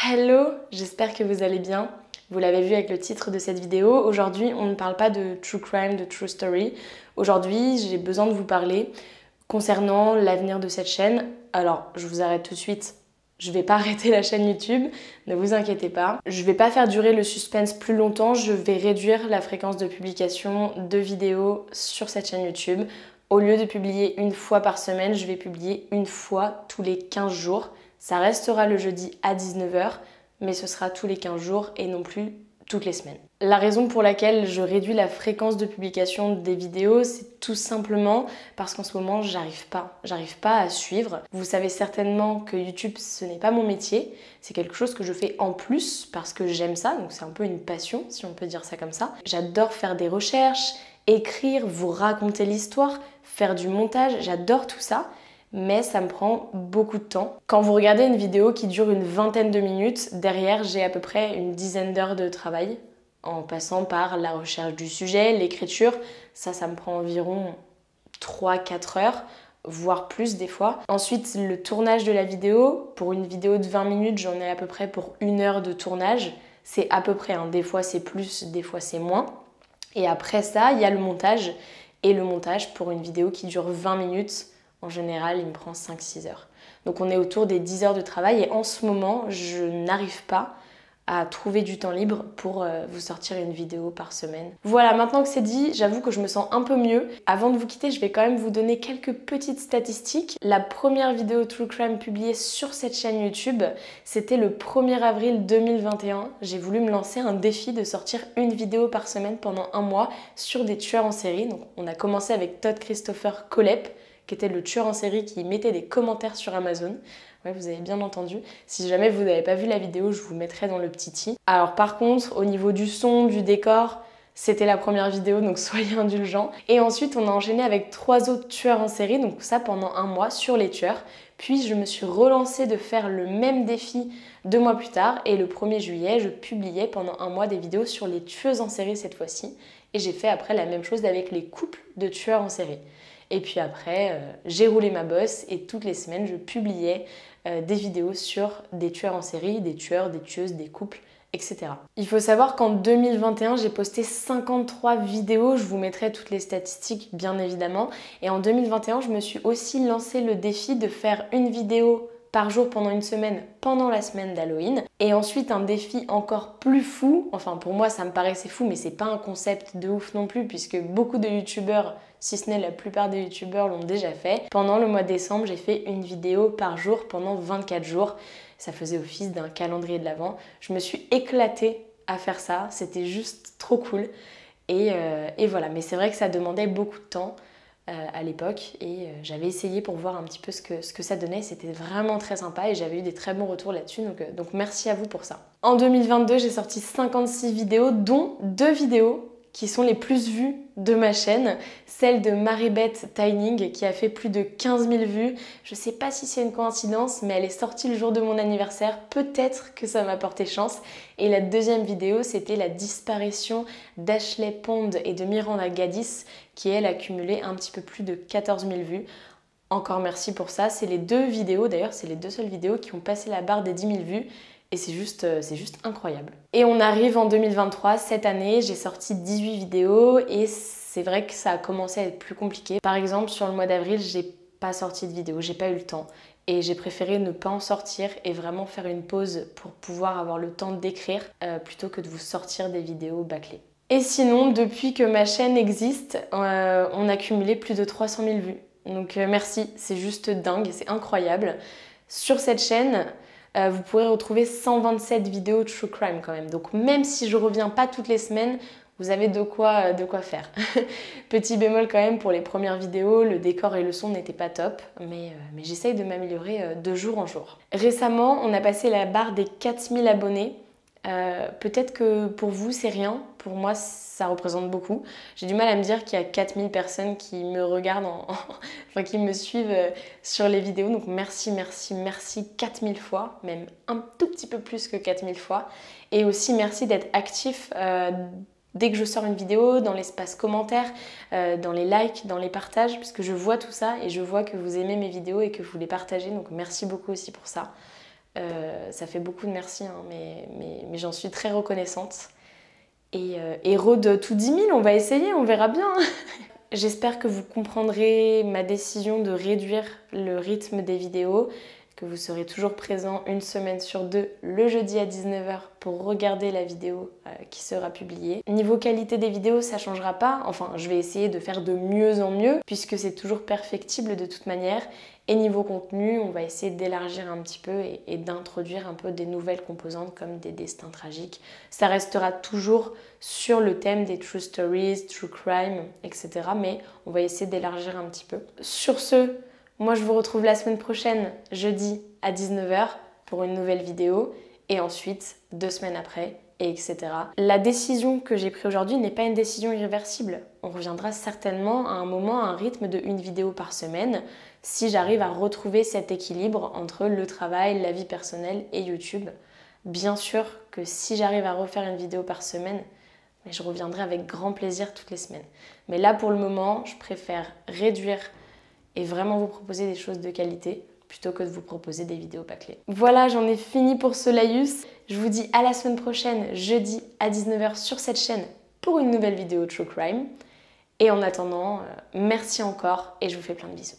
Hello, j'espère que vous allez bien. Vous l'avez vu avec le titre de cette vidéo. Aujourd'hui, on ne parle pas de true crime, de true story. Aujourd'hui, j'ai besoin de vous parler concernant l'avenir de cette chaîne. Alors, je vous arrête tout de suite. Je vais pas arrêter la chaîne YouTube, ne vous inquiétez pas. Je vais pas faire durer le suspense plus longtemps, je vais réduire la fréquence de publication de vidéos sur cette chaîne YouTube. Au lieu de publier une fois par semaine, je vais publier une fois tous les 15 jours. Ça restera le jeudi à 19 h, mais ce sera tous les 15 jours et non plus toutes les semaines. La raison pour laquelle je réduis la fréquence de publication des vidéos, c'est tout simplement parce qu'en ce moment, j'arrive pas à suivre. Vous savez certainement que YouTube, ce n'est pas mon métier, c'est quelque chose que je fais en plus parce que j'aime ça, donc c'est un peu une passion, si on peut dire ça comme ça. J'adore faire des recherches, écrire, vous raconter l'histoire, faire du montage, j'adore tout ça. Mais ça me prend beaucoup de temps. Quand vous regardez une vidéo qui dure une vingtaine de minutes, derrière j'ai à peu près une dizaine d'heures de travail en passant par la recherche du sujet, l'écriture. Ça me prend environ 3-4 heures, voire plus des fois. Ensuite, le tournage de la vidéo. Pour une vidéo de 20 minutes, j'en ai à peu près pour 1 heure de tournage. C'est à peu près, hein. Des fois c'est plus, des fois c'est moins. Et après ça, il y a le montage. Et le montage pour une vidéo qui dure 20 minutes, en général, il me prend 5-6 heures. Donc on est autour des 10 heures de travail et en ce moment, je n'arrive pas à trouver du temps libre pour vous sortir une vidéo par semaine. Voilà, maintenant que c'est dit, j'avoue que je me sens un peu mieux. Avant de vous quitter, je vais quand même vous donner quelques petites statistiques. La première vidéo True Crime publiée sur cette chaîne YouTube, c'était le 1er avril 2021. J'ai voulu me lancer un défi de sortir une vidéo par semaine pendant 1 mois sur des tueurs en série. Donc on a commencé avec Todd Christopher Kohlhepp, qui était le tueur en série qui mettait des commentaires sur Amazon. Ouais, vous avez bien entendu. Si jamais vous n'avez pas vu la vidéo, je vous mettrai dans le petit i. Alors par contre, au niveau du son, du décor, c'était la première vidéo, donc soyez indulgents. Et ensuite, on a enchaîné avec 3 autres tueurs en série, donc ça pendant 1 mois sur les tueurs. Puis je me suis relancée de faire le même défi 2 mois plus tard. Et le 1er juillet, je publiais pendant 1 mois des vidéos sur les tueuses en série cette fois-ci. Et j'ai fait après la même chose avec les couples de tueurs en série. Et puis après, j'ai roulé ma bosse et toutes les semaines, je publiais des vidéos sur des tueurs en série, des tueurs, des tueuses, des couples, etc. Il faut savoir qu'en 2021, j'ai posté 53 vidéos. Je vous mettrai toutes les statistiques, bien évidemment. Et en 2021, je me suis aussi lancé le défi de faire une vidéo par jour pendant une semaine, pendant la semaine d'Halloween. Et ensuite un défi encore plus fou, enfin pour moi ça me paraissait fou mais c'est pas un concept de ouf non plus puisque beaucoup de youtubeurs, si ce n'est la plupart des youtubeurs l'ont déjà fait. Pendant le mois de décembre, j'ai fait une vidéo par jour pendant 24 jours. Ça faisait office d'un calendrier de l'Avent. Je me suis éclatée à faire ça, c'était juste trop cool. Et voilà, mais c'est vrai que ça demandait beaucoup de temps à l'époque et j'avais essayé pour voir un petit peu ce que ça donnait. C'était vraiment très sympa et j'avais eu des très bons retours là-dessus, donc merci à vous pour ça. En 2022, j'ai sorti 56 vidéos, dont 2 vidéos qui sont les plus vues de ma chaîne, celle de Maribeth Tining qui a fait plus de 15 000 vues. Je sais pas si c'est une coïncidence, mais elle est sortie le jour de mon anniversaire, peut-être que ça m'a porté chance. Et la deuxième vidéo, c'était la disparition d'Ashley Pond et de Miranda Gaddis, qui elle a cumulé un petit peu plus de 14 000 vues. Encore merci pour ça, c'est les 2 vidéos, d'ailleurs c'est les 2 seules vidéos qui ont passé la barre des 10 000 vues. Et c'est juste incroyable. Et on arrive en 2023, cette année, j'ai sorti 18 vidéos et c'est vrai que ça a commencé à être plus compliqué. Par exemple, sur le mois d'avril, j'ai pas sorti de vidéo, j'ai pas eu le temps. Et j'ai préféré ne pas en sortir et vraiment faire une pause pour pouvoir avoir le temps d'écrire plutôt que de vous sortir des vidéos bâclées. Et sinon, depuis que ma chaîne existe, on a cumulé plus de 300 000 vues. Donc merci, c'est juste dingue, c'est incroyable. Sur cette chaîne, vous pourrez retrouver 127 vidéos de True Crime quand même. Donc même si je reviens pas toutes les semaines, vous avez de quoi faire. Petit bémol quand même pour les premières vidéos, le décor et le son n'étaient pas top, mais j'essaye de m'améliorer de jour en jour. Récemment, on a passé la barre des 4000 abonnés. Peut-être que pour vous c'est rien, pour moi ça représente beaucoup. J'ai du mal à me dire qu'il y a 4000 personnes qui me regardent, enfin qui me suivent sur les vidéos, donc merci 4000 fois, même un tout petit peu plus que 4000 fois. Et aussi merci d'être actif dès que je sors une vidéo, dans l'espace commentaire, dans les likes, dans les partages, puisque je vois tout ça et je vois que vous aimez mes vidéos et que vous les partagez, donc merci beaucoup aussi pour ça. Ça fait beaucoup de merci, hein, mais j'en suis très reconnaissante. Et Rode tout 10 000, on va essayer, on verra bien. J'espère que vous comprendrez ma décision de réduire le rythme des vidéos, que vous serez toujours présent une semaine sur deux le jeudi à 19 h pour regarder la vidéo qui sera publiée. Niveau qualité des vidéos, ça changera pas. Enfin, je vais essayer de faire de mieux en mieux puisque c'est toujours perfectible de toute manière. Et niveau contenu, on va essayer d'élargir un petit peu et d'introduire un peu des nouvelles composantes comme des destins tragiques. Ça restera toujours sur le thème des true stories, true crime, etc. Mais on va essayer d'élargir un petit peu. Sur ce, moi je vous retrouve la semaine prochaine, jeudi à 19 h pour une nouvelle vidéo. Et ensuite, 2 semaines après, et etc. La décision que j'ai prise aujourd'hui n'est pas une décision irréversible. On reviendra certainement à un moment à un rythme de 1 vidéo par semaine si j'arrive à retrouver cet équilibre entre le travail, la vie personnelle et YouTube. Bien sûr que si j'arrive à refaire une vidéo par semaine, je reviendrai avec grand plaisir toutes les semaines. Mais là pour le moment, je préfère réduire et vraiment vous proposer des choses de qualité plutôt que de vous proposer des vidéos bâclées. Voilà, j'en ai fini pour ce laïus. Je vous dis à la semaine prochaine, jeudi à 19 h sur cette chaîne pour une nouvelle vidéo True Crime. Et en attendant, merci encore et je vous fais plein de bisous.